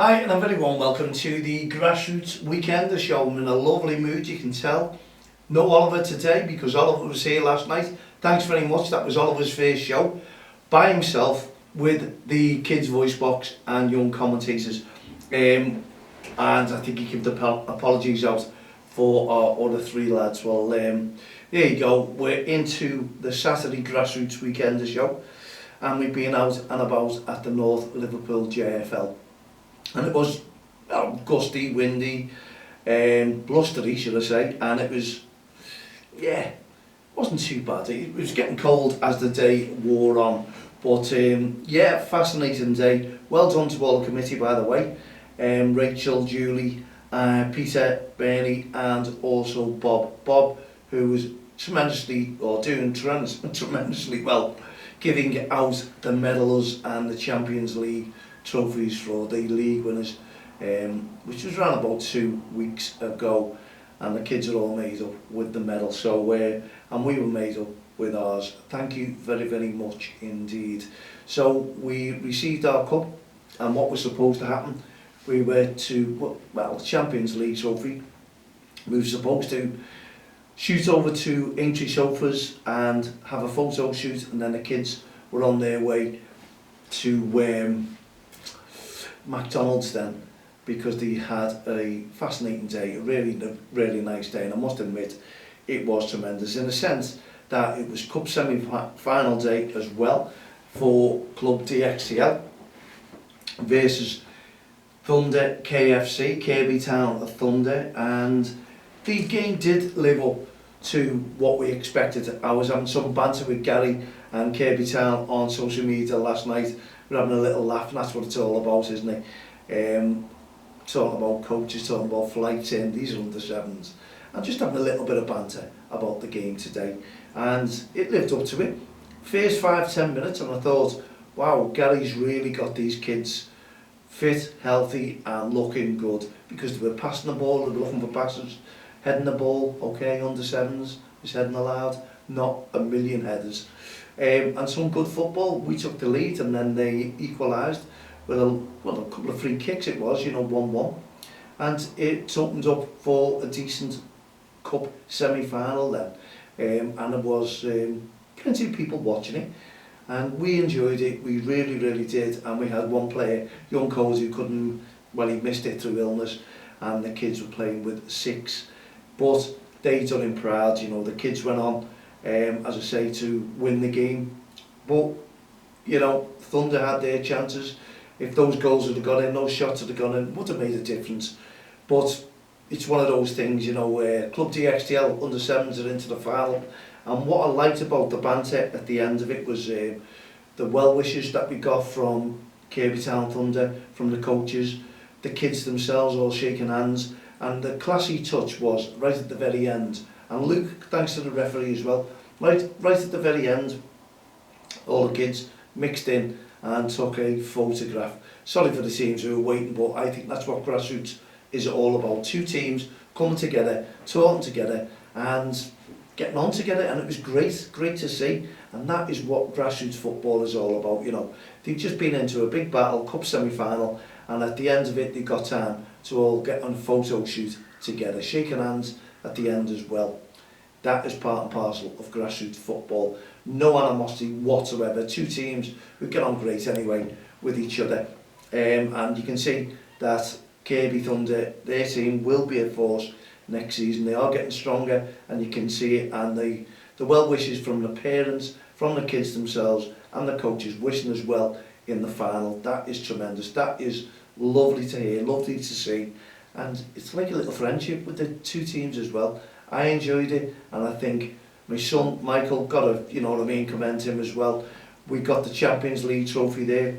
Hi and a very warm welcome to the Grassroots Weekender show. I'm in a lovely mood, you can tell. No Oliver today because Oliver was here last night. Thanks very much, that was Oliver's first show. By himself with the kids' voice box and young commentators. And I think he gave the apologies out for our other three lads. Well, there you go, we're into the Saturday Grassroots Weekender show. And we've been out and about at the North Liverpool JFL. And it was gusty, windy, blustery should I say, and it was, wasn't too bad. It was getting cold as the day wore on, but fascinating day. Well done to all the committee, by the way, Rachel, Julie, Peter, Bernie and also Bob, who was doing tremendously well, giving out the medals and the Champions League trophies for the league winners, which was around about 2 weeks ago, and the kids are all made up with the medal. So and we were made up with ours. Thank you very, very much indeed. So we received our cup, and what was supposed to happen, we were to, Champions League trophy. We were supposed to shoot over to Aintree Sofas and have a photo shoot, and then the kids were on their way to McDonald's then, because they had a fascinating day, a really nice day, and I must admit it was tremendous in the sense that it was cup semi-final day as well for club DXTL versus Thunder KFC, Kirby Town of Thunder, and the game did live up to what we expected. I was having some banter with Gary and Kirby Town on social media last night. We're having a little laugh, and that's what it's all about, isn't it? Talking about coaches, talking about flights in, these are under-7s, and just having a little bit of banter about the game today. And it lived up to it. First 5-10 minutes, and I thought, wow, Gary's really got these kids fit, healthy, and looking good, because they were passing the ball, they were looking for passes, heading the ball, okay, under-7s, was heading allowed, not a million headers. And some good football. We took the lead and then they equalised with a couple of free kicks it was, 1-1. And it opened up for a decent cup semi-final then. And it was plenty of people watching it. And we enjoyed it, we really did. And we had one player, young Cozy, who couldn't, he missed it through illness. And the kids were playing with 6. But they done him proud, the kids went on, as I say, to win the game. But, Thunder had their chances. If those goals had got in, those shots had gone in, would have made a difference. But it's one of those things, where Club DXTL under-7s are into the final. And what I liked about the banter at the end of it was the well wishes that we got from Kirby Town Thunder, from the coaches, the kids themselves all shaking hands. And the classy touch was right at the very end. And Luke, thanks to the referee as well, right at the very end, all the kids mixed in and took a photograph. Sorry for the teams who were waiting, but I think that's what Grassroots is all about. 2 teams coming together, talking together and getting on together, and it was great to see. And that is what Grassroots football is all about. They've just been into a big battle, cup semi-final, and at the end of it they got time to all get on a photo shoot together, shaking hands at the end as well. That is part and parcel of Grassroots football. No animosity whatsoever. 2 teams who get on great anyway with each other. And you can see that Kirby Thunder, their team, will be a force next season. They are getting stronger, and you can see it. And the well wishes from the parents, from the kids themselves, and the coaches wishing as well in the final. That is tremendous. That is lovely to hear, lovely to see. And it's like a little friendship with the 2 teams as well. I enjoyed it, and I think my son Michael got to, commend him as well. We got the Champions League trophy there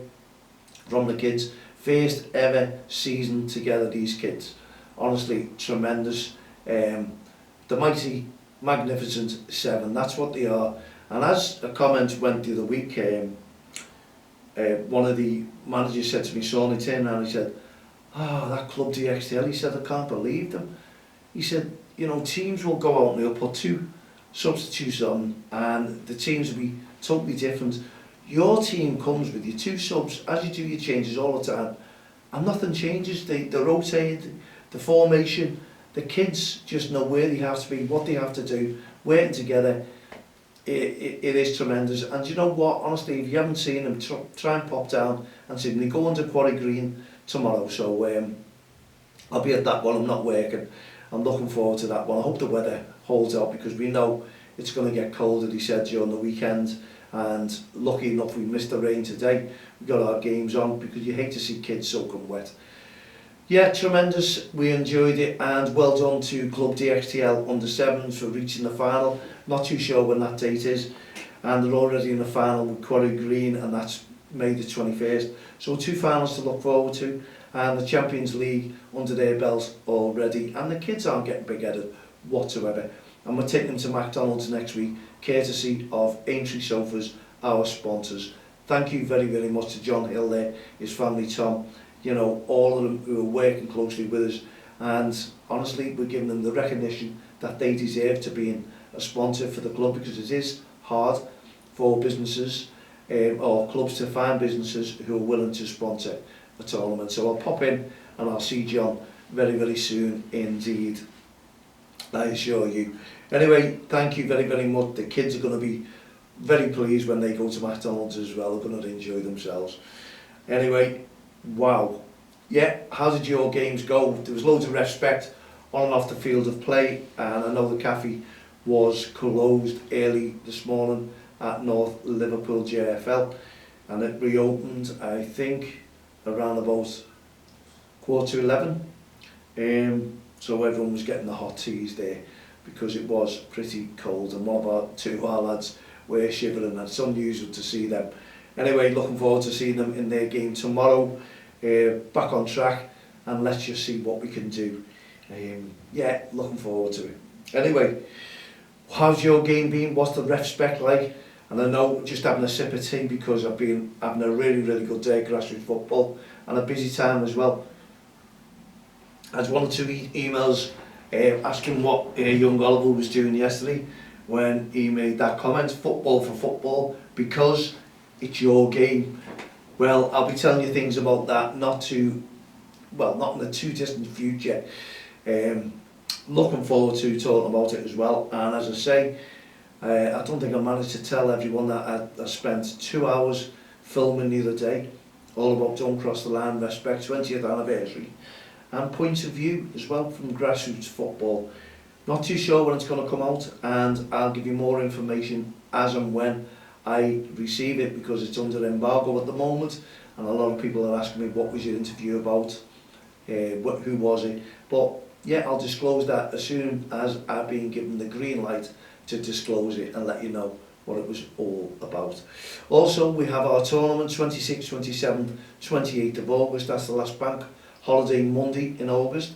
from the kids. First ever season together, these kids. Honestly, tremendous. The mighty, magnificent 7, that's what they are. And as a comment went the other week, one of the managers said to me, son, he turned around and he said, that Club DXTL, he said, I can't believe them. He said, teams will go out and they'll put 2 substitutes on and the teams will be totally different. Your team comes with your 2 subs, as you do your changes all the time, and nothing changes. They rotate, the formation, the kids just know where they have to be, what they have to do, working together. It is tremendous. And you know what, honestly, if you haven't seen them, try and pop down and see them. They go under Quarry Green tomorrow, so I'll be at that one. I'm not working. I'm looking forward to that one. I hope the weather holds out, because we know it's going to get colder, he said, during the weekend. And lucky enough, we missed the rain today. We got our games on, because you hate to see kids soaking wet. Yeah, tremendous. We enjoyed it, and well done to Club DXTL under-7s for reaching the final. Not too sure when that date is, and they're already in the final with Quarry Green, and that's May the 21st. So 2 finals to look forward to, and the Champions League under their belts already, and the kids aren't getting big-headed whatsoever. And we're taking them to McDonald's next week, courtesy of Aintree Sofas, our sponsors. Thank you very, very much to John Hill there, his family, Tom, you know, all of them who are working closely with us, and honestly, we're giving them the recognition that they deserve to being a sponsor for the club, because it is hard for businesses or clubs to find businesses who are willing to sponsor a tournament. So I'll pop in and I'll see John very, very soon indeed, I assure you. Anyway, thank you very, very much. The kids are going to be very pleased when they go to McDonald's as well. They're going to enjoy themselves. Anyway, wow. Yeah, how did your games go? There was loads of respect on and off the field of play, and I know the cafe was closed early this morning at North Liverpool JFL, and it reopened, I think, around about 11:15. So everyone was getting the hot teas there, because it was pretty cold, and one of our 2 of our lads were shivering, and it's unusual to see them. Anyway, looking forward to seeing them in their game tomorrow, back on track, and let's just see what we can do. Yeah, looking forward to it. Anyway, how's your game been? What's the ref spec like? And I know, just having a sip of tea, because I've been having a really, really good day at grassroots football, and a busy time as well. I had 1 or 2 emails asking what young Oliver was doing yesterday when he made that comment, football for football, because it's your game. Well, I'll be telling you things about that, not in the too distant future. Looking forward to talking about it as well. And as I say, I don't think I managed to tell everyone that I spent 2 hours filming the other day, all about Don't Cross the Line, Respect 20th anniversary, and points of view as well from grassroots football. Not too sure when it's going to come out, and I'll give you more information as and when I receive it, because it's under embargo at the moment, and a lot of people are asking me, what was your interview about, who was it? But yeah, I'll disclose that as soon as I've been given the green light to disclose it and let you know what it was all about. Also, we have our tournament 26th, 27th, 28th of August. That's the last bank holiday Monday in August,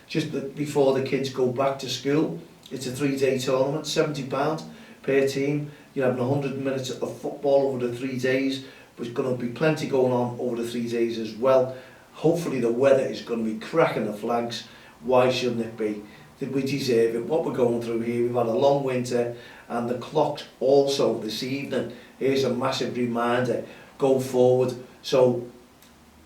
just before the kids go back to school. It's a 3-day tournament, £70 per team. You're having 100 minutes of football over the 3 days. There's going to be plenty going on over the 3 days as well. Hopefully the weather is going to be cracking the flags. Why shouldn't it be? We deserve it. What we're going through here, we've had a long winter, and the clocks also this evening, here's a massive reminder, go forward. So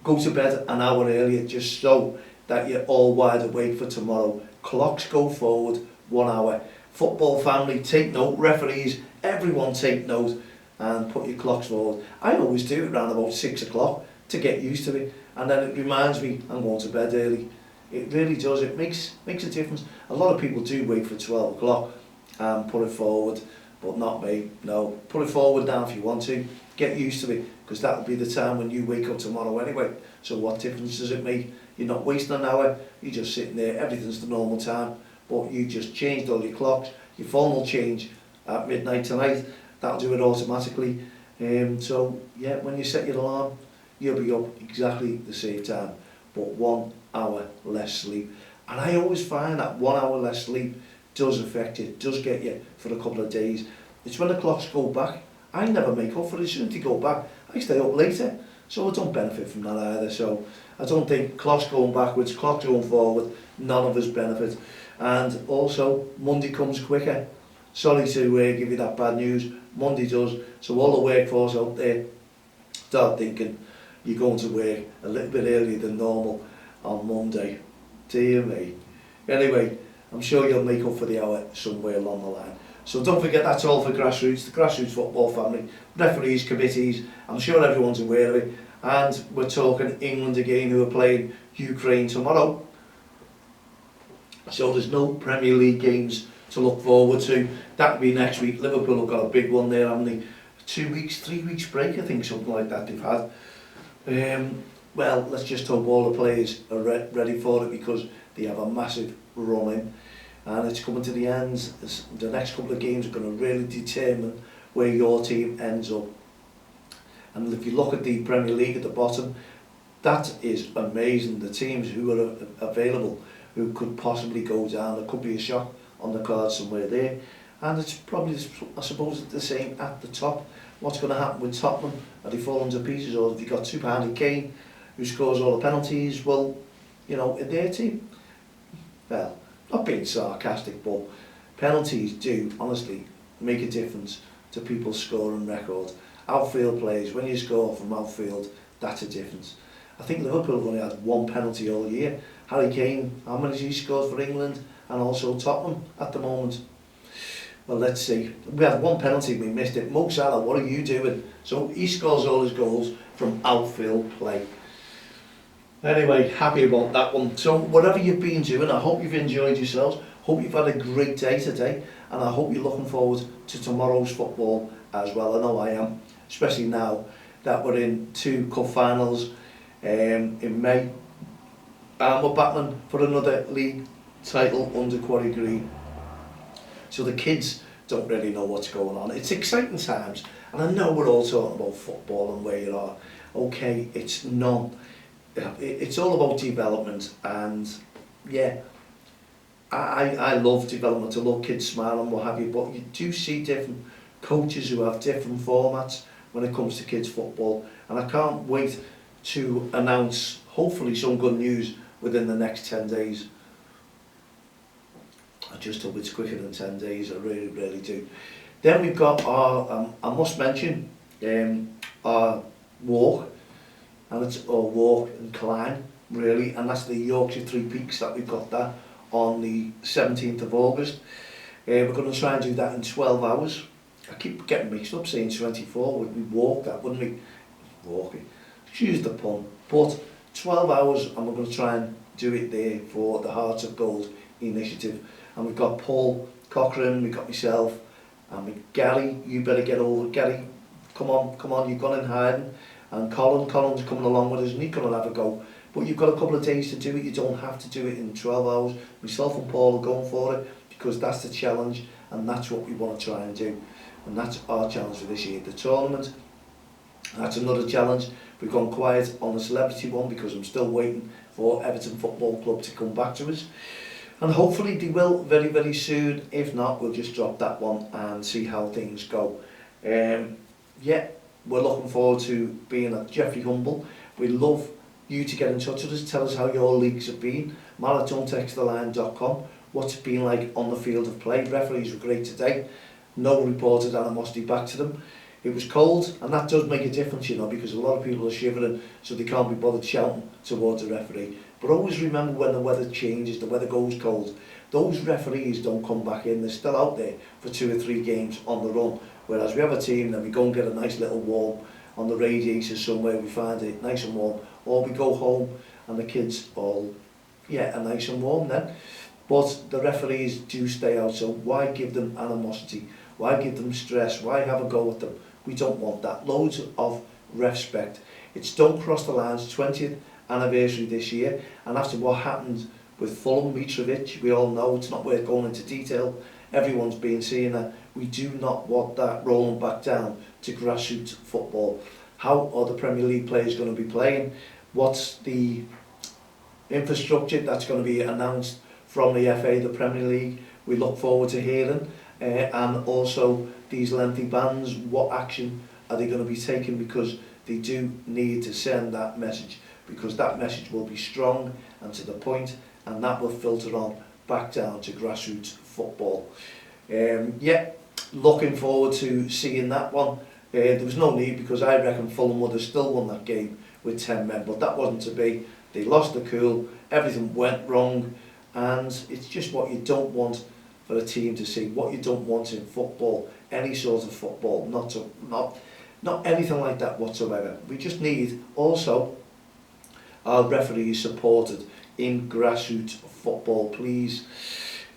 go to bed an hour earlier, just so that you're all wide awake for tomorrow. Clocks go forward 1 hour. Football family, take note. Referees, everyone take note, and put your clocks forward. I always do it around about 6 o'clock to get used to it, and then it reminds me I'm going to bed early. It really does. It makes a difference. A lot of people do wait for 12 o'clock and put it forward, but not me. No, put it forward now if you want to. Get used to it, because that'll be the time when you wake up tomorrow anyway. So what difference does it make? You're not wasting an hour. You're just sitting there. Everything's the normal time, but you just changed all your clocks. Your phone will change at midnight tonight. That'll do it automatically. So yeah, when you set your alarm, you'll be up exactly the same time, but 1 hour less sleep. And I always find that 1 hour less sleep does affect you, does get you for a couple of days. It's when the clocks go back. I never make up for it. As soon as they go back, I stay up later, so I don't benefit from that either. So I don't think clocks going backwards, clocks going forward, none of us benefit. And also, Monday comes quicker. Sorry to give you that bad news. Monday does. So all the workforce out there, start thinking, you're going to work a little bit earlier than normal on Monday. Dear me. Anyway, I'm sure you'll make up for the hour somewhere along the line. So don't forget, that's all for Grassroots, the Grassroots football family, referees, committees. I'm sure everyone's aware of it. And we're talking England again, who are playing Ukraine tomorrow. So there's no Premier League games to look forward to. That'll be next week. Liverpool have got a big one there, haven't they? 2 weeks, 3 weeks break, I think, something like that they've had. Well, let's just hope all the players are ready for it, because they have a massive run in. And it's coming to the end. The next couple of games are going to really determine where your team ends up. And if you look at the Premier League at the bottom, that is amazing. The teams who are available, who could possibly go down, there could be a shock on the card somewhere there. And it's probably, I suppose, the same at the top. What's going to happen with Tottenham? Are they falling to pieces, or have you got two-handed Kane, who scores all the penalties? Well, you know, in their team, well, not being sarcastic, but penalties do honestly make a difference to people's scoring record. Outfield players, when you score from outfield, that's a difference. I think Liverpool have only had one penalty all year. Harry Kane, how many has he scored for England? And also Tottenham at the moment. Well, let's see. We had one penalty, we missed it. Mo Salah, what are you doing? So he scores all his goals from outfield play. Anyway, happy about that one. So whatever you've been doing, I hope you've enjoyed yourselves. Hope you've had a great day today, and I hope you're looking forward to tomorrow's football as well. I know I am, especially now that we're in 2 cup finals in May, and we're battling for another league title under Quarry Green. So the kids don't really know what's going on. It's exciting times, and I know we're all talking about football and where you are. Okay, it's not. It's all about development, and yeah, I love development. I love kids smiling and what have you, but you do see different coaches who have different formats when it comes to kids football, and I can't wait to announce hopefully some good news within the next 10 days. I just hope it's quicker than 10 days, I really, really do. Then we've got our, I must mention, our walk, and it's our walk and climb, really, and that's the Yorkshire Three Peaks that we've got that on the 17th of August. We're going to try and do that in 12 hours. I keep getting mixed up saying 24, we walk that, wouldn't we? Walking, excuse the pun, but 12 hours, and we're going to try and do it there for the Hearts of Gold initiative. And we've got Paul Cochran, we've got myself, and Gary, you better get over. Gary, come on, you've gone in hiding. And Colin's coming along with us, and he's going to have a go. But you've got a couple of days to do it, you don't have to do it in 12 hours. Myself and Paul are going for it, because that's the challenge, and that's what we want to try and do. And that's our challenge for this year. The tournament, that's another challenge. We've gone quiet on the celebrity one, because I'm still waiting for Everton Football Club to come back to us. And hopefully they will very, very soon. If not, we'll just drop that one and see how things go. Yeah, we're looking forward to being at Jeffrey Humble. We'd love you to get in touch with us. Tell us how your leagues have been. marathontexttheline.com. What's it been like on the field of play? Referees were great today. No reported animosity back to them. It was cold, and that does make a difference, you know, because a lot of people are shivering, so they can't be bothered shouting towards the referee. But always remember, when the weather changes, the weather goes cold, those referees don't come back in. They're still out there for 2 or 3 games on the run. Whereas we have a team, then we go and get a nice little warm on the radiator somewhere, we find it nice and warm, or we go home and the kids all, yeah, are nice and warm then. But the referees do stay out, so why give them animosity? Why give them stress? Why have a go at them? We don't want that. Loads of respect. It's Don't Cross the Line's 20th anniversary this year, and after what happened with Fulham, Mitrovic, we all know it's not worth going into detail. Everyone's been seeing that. We do not want that rolling back down to grassroots football. How are the Premier League players going to be playing? What's the infrastructure that's going to be announced from the FA, the Premier League? We look forward to hearing. And also these lengthy bans, what action are they going to be taking? Because they do need to send that message, because that message will be strong and to the point, and that will filter on back down to grassroots football. Yeah, looking forward to seeing that one. There was no need, because I reckon Fulham would have still won that game with 10 men, but that wasn't to be. They lost the cool, everything went wrong, and it's just what you don't want for a team to see, what you don't want in football, any sort of football, not anything like that whatsoever. We just need also our referees supported in grassroots football, please.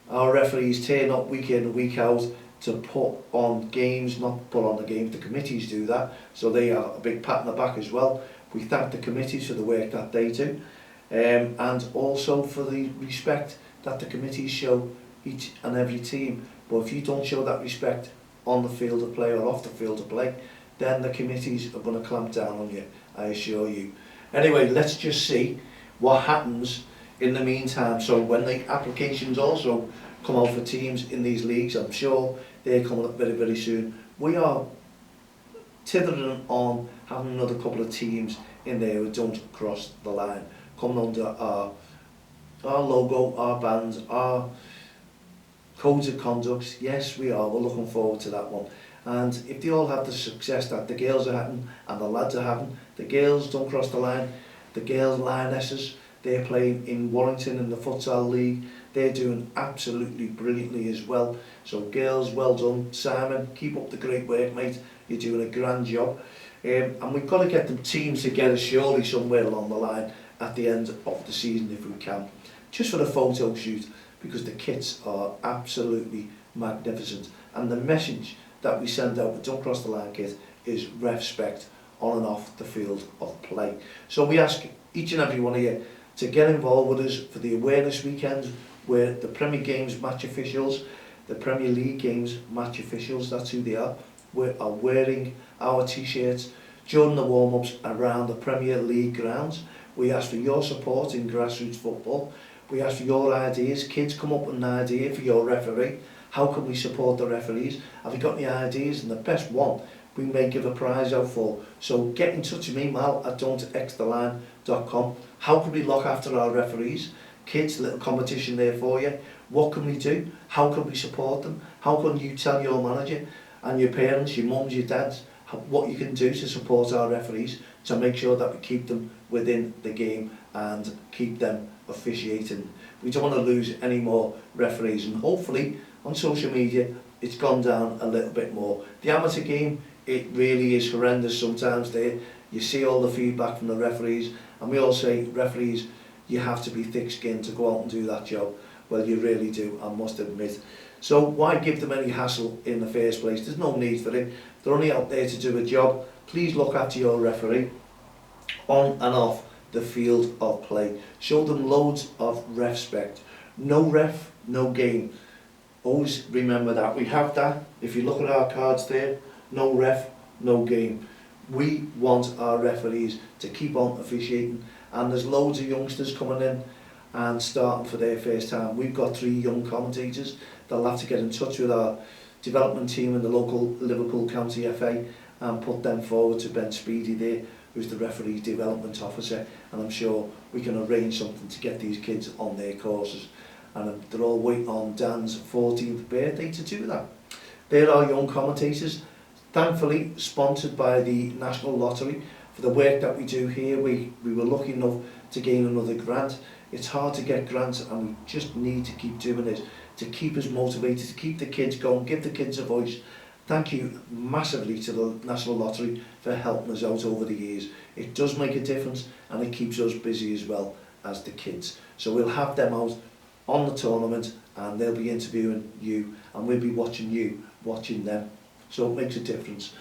Our referees turn up week in and week out to put on games, not put on the games, the committees do that, so they are a big pat on the back as well. We thank the committees for the work that they do, and also for the respect that the committees show each and every team. But if you don't show that respect on the field of play or off the field of play, then the committees are going to clamp down on you, I assure you. Anyway, let's just see what happens in the meantime. So when the applications also come out for teams in these leagues, I'm sure they're coming up very, very soon. We are tithering on having another couple of teams in there who don't cross the line, coming under our logo, our bands, our codes of conduct. Yes, we are. We're looking forward to that one. And if they all have the success that the girls are having and the lads are having, the girls don't cross the line, the girls lionesses, they're playing in Warrington in the futsal league. They're doing absolutely brilliantly as well. So girls, well done. Simon, keep up the great work, mate. You're doing a grand job. And we've got to get the teams together surely somewhere along the line at the end of the season if we can. Just for the photo shoot, because the kits are absolutely magnificent. And the message that we send out with Don't Cross the Line kit is respect on and off the field of play. So we ask each and every one of you to get involved with us for the awareness weekend, where the Premier Games match officials, the Premier League Games match officials, that's who they are wearing our t-shirts during the warm-ups around the Premier League grounds. We ask for your support in grassroots football. We ask for your ideas. Kids, come up with an idea for your referee. How can we support the referees? Have you got any ideas? And the best one we may give a prize out for. So get in touch with me, Mal, at don'txtheline.com. How can we look after our referees? Kids, little competition there for you. What can we do? How can we support them? How can you tell your manager and your parents, your mums, your dads, what you can do to support our referees to make sure that we keep them within the game and keep them officiating. We don't want to lose any more referees, and hopefully on social media it's gone down a little bit more. The amateur game, it really is horrendous sometimes there. You see all the feedback from the referees, and we all say, referees, you have to be thick-skinned to go out and do that job. Well, you really do, I must admit. So why give them any hassle in the first place? There's no need for it. They're only out there to do a job. Please look after your referee on and off the field of play. Show them loads of respect. No ref, no game. Always remember that. We have that. If you look at our cards there, no ref, no game. We want our referees to keep on officiating, and there's loads of youngsters coming in and starting for their first time. We've got 3 young commentators. They'll have to get in touch with our development team in the local Liverpool County FA and put them forward to Ben Speedy there, who's the referee development officer, and I'm sure we can arrange something to get these kids on their courses. And they're all waiting on Dan's 14th birthday to do that. They're our young commentators, thankfully sponsored by the National Lottery for the work that we do here. We were lucky enough to gain another grant. It's hard to get grants, and we just need to keep doing it to keep us motivated, to keep the kids going, give the kids a voice. Thank you massively to the National Lottery for helping us out over the years. It does make a difference, and it keeps us busy as well as the kids. So we'll have them out on the tournament, and they'll be interviewing you, and we'll be watching you, watching them. So it makes a difference.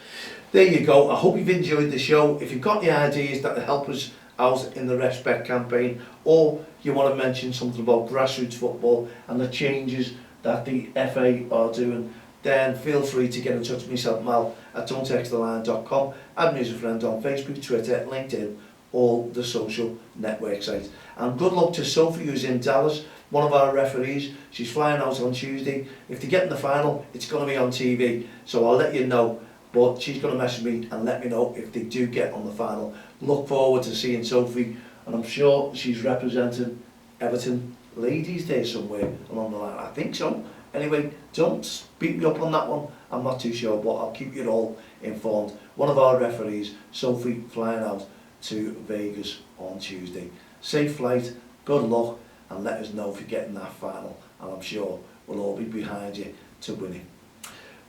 There you go. I hope you've enjoyed the show. If you've got any ideas that will help us out in the Respect campaign, or you want to mention something about grassroots football and the changes that the FA are doing, then feel free to get in touch with myself, Mal, at don'txtheline.com. Add me as a friend on Facebook, Twitter, LinkedIn, all the social network sites. And good luck to Sophie, who's in Dallas, one of our referees. She's flying out on Tuesday. If they get in the final, it's going to be on TV, so I'll let you know. But she's going to message me and let me know if they do get on the final. Look forward to seeing Sophie, and I'm sure she's representing Everton ladies there somewhere along the line. I think so. Anyway, don't beat me up on that one. I'm not too sure, but I'll keep you all informed. One of our referees, Sophie, flying out to Vegas on Tuesday. Safe flight, good luck, and let us know if you're getting that final, and I'm sure we'll all be behind you to win it.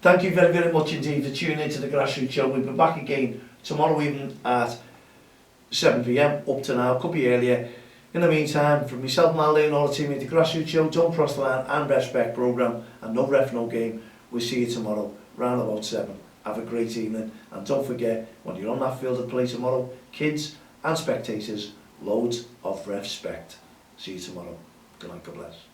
Thank you very, very much indeed for tuning into the Grassroots Show. We'll be back again tomorrow evening at 7 p.m, up to now, could be earlier. In the meantime, from myself, Manley, and all the team at the Grassroots Show, don't cross the line and respect programme, and no ref, no game. We'll see you tomorrow, round about 7. Have a great evening, and don't forget, when you're on that field of play tomorrow, kids and spectators, loads of respect. See you tomorrow. Good night, God bless.